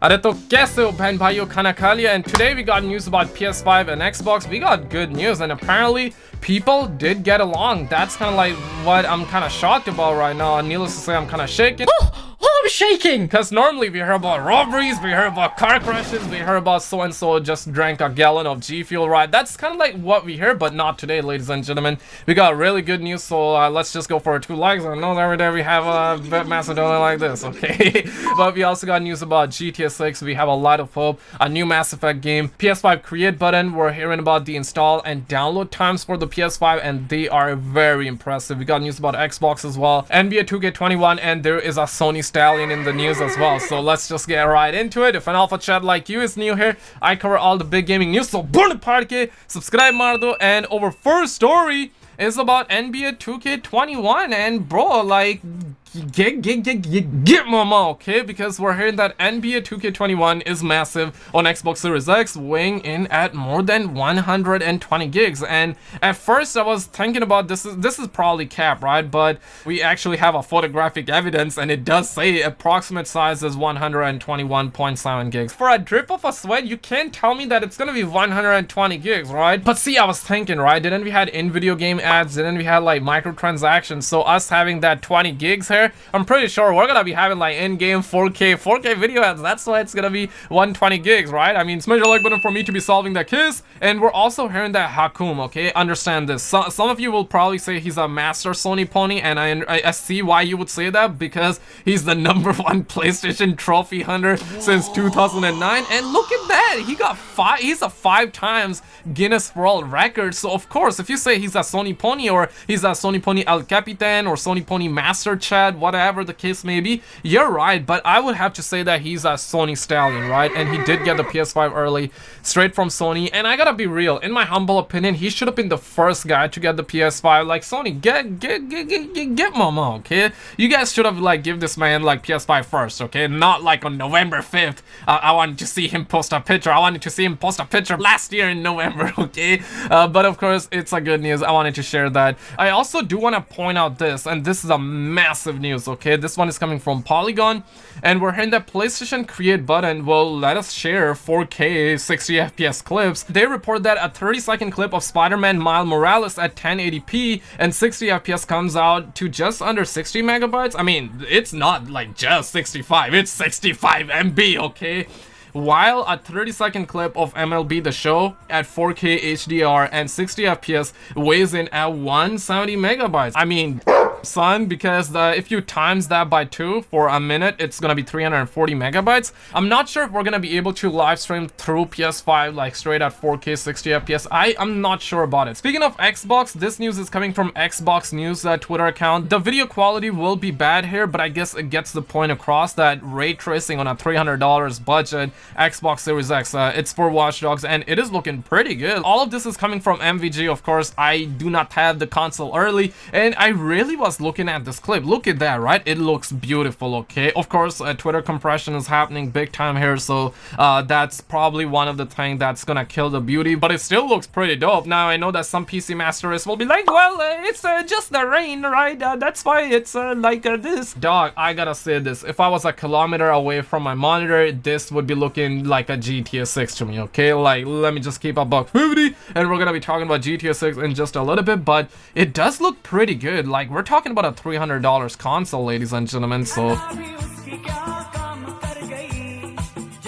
अरे तो कैसे हो बहन भाइयों खाना खा लिया and today we got news about PS5 and Xbox. We got good news and apparently people did get along. That's kind of like what I'm kind of shocked about right now. Needless to say, I'm kind of shaking. I'm shaking! Because normally we hear about robberies, we hear about car crashes, we hear about so-and-so just drank a gallon of G Fuel, right? That's kind of like what we hear, but not today, ladies and gentlemen. We got really good news, so let's just go for 2 likes. I know every day we have a Macedonia like this, okay? But we also got news about GTA 6. We have a lot of hope. A new Mass Effect game. PS5 create button. We're hearing about the install and download times for the PS5, and they are very impressive. We got news about Xbox as well. NBA 2K21, and there is a Sony Stallion in the news as well. So let's just get right into it. If an alpha chat like you is new here, I cover all the big gaming news. So burn the subscribe mardo, and our first story is about NBA 2K21, and bro, like get mama, okay? Because we're hearing that NBA 2K21 is massive on Xbox Series X, weighing in at more than 120 gigs. And at first I was thinking about this is probably cap, right? But we actually have a photographic evidence, and it does say approximate size is 121.7 gigs. For a drip of a sweat, you can't tell me that it's gonna be 120 gigs, right? But see, I was thinking, right, didn't we had in-video game ads, didn't we had like microtransactions? So us having that 20 gigs here, I'm pretty sure we're gonna be having like in-game 4K video ads. That's why it's gonna be 120 gigs, right? I mean, smash the like button for me to be solving that case. And we're also hearing that Hakum, okay? Understand this. Some of you will probably say he's a master Sony pony, and I see why you would say that, because he's the #1 PlayStation trophy hunter since 2009. And look at that, he's a 5 times Guinness World Record. So of course, if you say he's a Sony pony, or he's a Sony pony El Capitan, or Sony pony Master Chad, whatever the case may be, you're right. But I would have to say that he's a Sony stallion, right? And he did get the PS5 early, straight from Sony. And I gotta be real, in my humble opinion, he should have been the first guy to get the PS5. Like, Sony, get mama, okay? You guys should have like give this man like PS5 first, okay? Not like on November 5th. I wanted to see him post a picture. I wanted to see him post a picture last year in November, okay? But of course, it's a good news. I wanted to share that. I also do want to point out this, and this is a massive news, okay? This one is coming from Polygon, and we're hearing that PlayStation create button will let us share 4K 60 FPS clips. They report that a 30-second clip of Spiderman Miles Morales at 1080p and 60 FPS comes out to just under 60 megabytes. I mean, it's not like just 65, it's 65 MB, okay? While a 30-second clip of MLB The Show at 4K HDR and 60 FPS weighs in at 170 megabytes. I mean, son, because if you times that by 2 for a minute, it's gonna be 340 megabytes. I'm not sure if we're gonna be able to live stream through PS5 like straight at 4K 60 FPS. I'm not sure about it. Speaking of Xbox, this news is coming from Xbox News Twitter account. The video quality will be bad here, but I guess it gets the point across that ray tracing on a $300 budget Xbox Series X, it's for Watch Dogs, and it is looking pretty good. All of this is coming from MVG, of course. I do not have the console early, and I really was looking at this clip. Look at that, right? It looks beautiful, okay? Of course, Twitter compression is happening big time here, so that's probably one of the things that's gonna kill the beauty, but it still looks pretty dope. Now, I know that some PC masterists will be like, well, it's just the rain, right? That's why it's like this. Dog, I gotta say this. If I was a kilometer away from my monitor, this would be looking like a GTA 6 to me, okay? Like, let me just keep a $150, and we're gonna be talking about GTA 6 in just a little bit, but it does look pretty good. Like, we're talking about a $300 console, ladies and gentlemen, so...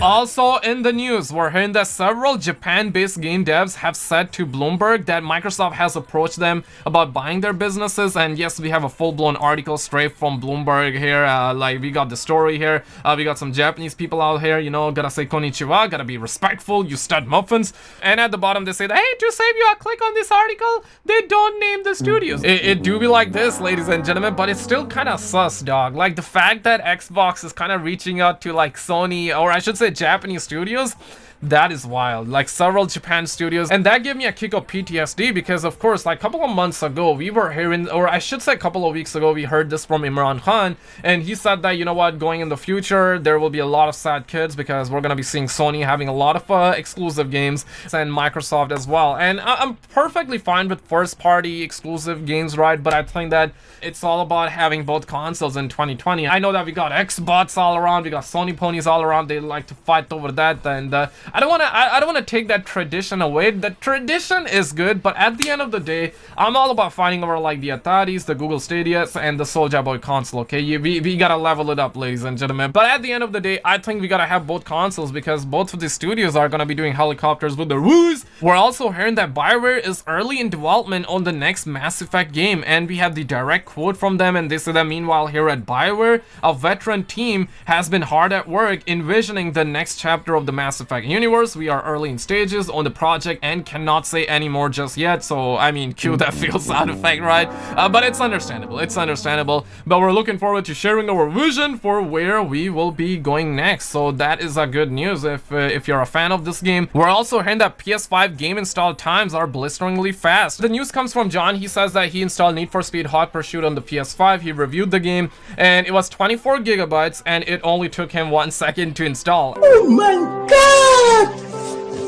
Also in the news, we're hearing that several Japan-based game devs have said to Bloomberg that Microsoft has approached them about buying their businesses. And yes, we have a full-blown article straight from Bloomberg here. Like, we got the story here. We got some Japanese people out here, you know, gotta say konnichiwa, gotta be respectful, you stud muffins. And at the bottom they say that, hey, to save you a click on this article, they don't name the studios. It do be like this, ladies and gentlemen, but it's still kind of sus, dog. Like, the fact that Xbox is kind of reaching out to like Sony, or I should say Japanese studios, that is wild. Like several Japan studios, and that gave me a kick of PTSD because of course like a couple of months ago we were hearing, or I should say a couple of weeks ago, we heard this from Imran Khan, and he said that, you know what, going in the future there will be a lot of sad kids because we're gonna be seeing Sony having a lot of exclusive games, and Microsoft as well. And I'm perfectly fine with first party exclusive games, right? But I think that it's all about having both consoles in 2020. I know that we got Xbox all around, we got Sony ponies all around, they like to fight over that, and I don't want to take that tradition away. The tradition is good, but at the end of the day, I'm all about fighting over like the Ataris, the Google Stadias, and the Soulja Boy console, okay? We gotta level it up, ladies and gentlemen. But at the end of the day, I think we gotta have both consoles because both of the studios are gonna be doing helicopters with their woos. We're also hearing that BioWare is early in development on the next Mass Effect game, and we have the direct quote from them, and they said that meanwhile here at BioWare, a veteran team has been hard at work envisioning the next chapter of the Mass Effect universe. We are early in stages on the project and cannot say any more just yet, so I mean, cue that field sound effect, right? But it's understandable, but we're looking forward to sharing our vision for where we will be going next. So that is a good news if you're a fan of this game. We're also hearing that PS5 game install times are blisteringly fast. The news comes from John. He says that he installed Need for Speed Hot Pursuit on the PS5. He reviewed the game and it was 24 gigabytes and it only took him 1 second to install. Oh my god!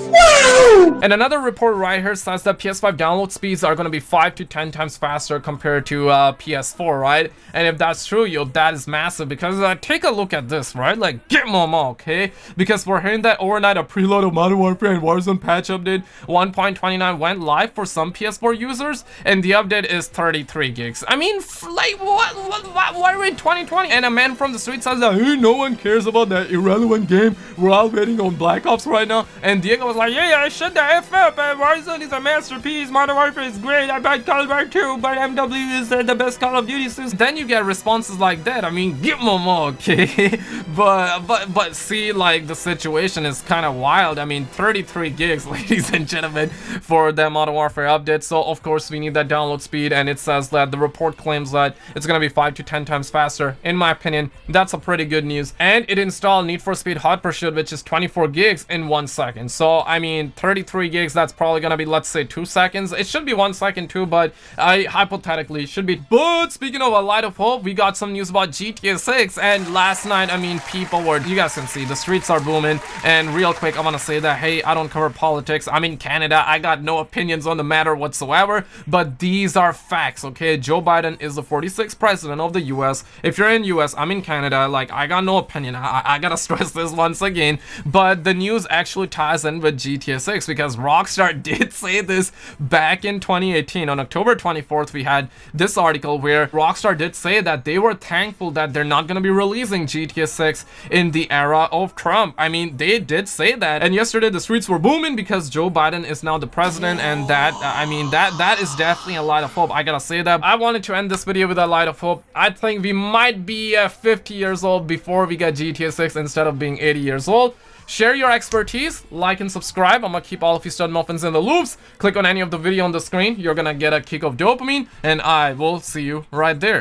Wow! And another report right here says that PS5 download speeds are going to be 5 to 10 times faster compared to PS4, right? And if that's true, yo, that is massive because take a look at this, right? Like, get mama, okay? Because we're hearing that overnight a preload of Modern Warfare and Warzone patch update 1.29 went live for some PS4 users, and the update is 33 gigs. I mean, like, what, why are we in 2020? And a man from the street says that, hey, no one cares about that irrelevant game. We're all waiting on Black Ops right now. And Diego was like, yeah, shut the F up, Warzone is a masterpiece, Modern Warfare is great, I bet Call of Duty 2, but MW is the best Call of Duty since. Then you get responses like that. I mean, get more, okay? but see, like, the situation is kind of wild. I mean, 33 gigs, ladies and gentlemen, for the Modern Warfare update. So of course we need that download speed, and it says that the report claims that it's gonna be 5 to 10 times faster. In my opinion, that's a pretty good news. And it installed Need for Speed Hot Pursuit, which is 24 gigs in 1 second. So I mean, 33 gigs, that's probably gonna be, let's say, 2 seconds. It should be 1 second too, but hypothetically should be. But speaking of a light of hope, we got some news about GTA 6, and last night, I mean, people were, you guys can see the streets are booming. And real quick, I want to say that, hey, I don't cover politics, I'm in Canada, I got no opinions on the matter whatsoever, but these are facts, okay? Joe Biden is the 46th president of the US. If you're in US, I'm in Canada, like, I got no opinion. I gotta stress this once again, but the news actually ties in with GTA 6 because Rockstar did say this back in 2018. On October 24th, we had this article where Rockstar did say that they were thankful that they're not going to be releasing GTA 6 in the era of Trump. I mean, they did say that. And yesterday, the streets were booming because Joe Biden is now the president, and that, I mean, that is definitely a light of hope. I gotta say that. I wanted to end this video with a light of hope. I think we might be 50 years old before we get GTA 6 instead of being 80 years old. Share your expertise, like and subscribe. I'm gonna keep all of you stud muffins in the loops. Click on any of the video on the screen. You're gonna get a kick of dopamine, and I will see you right there.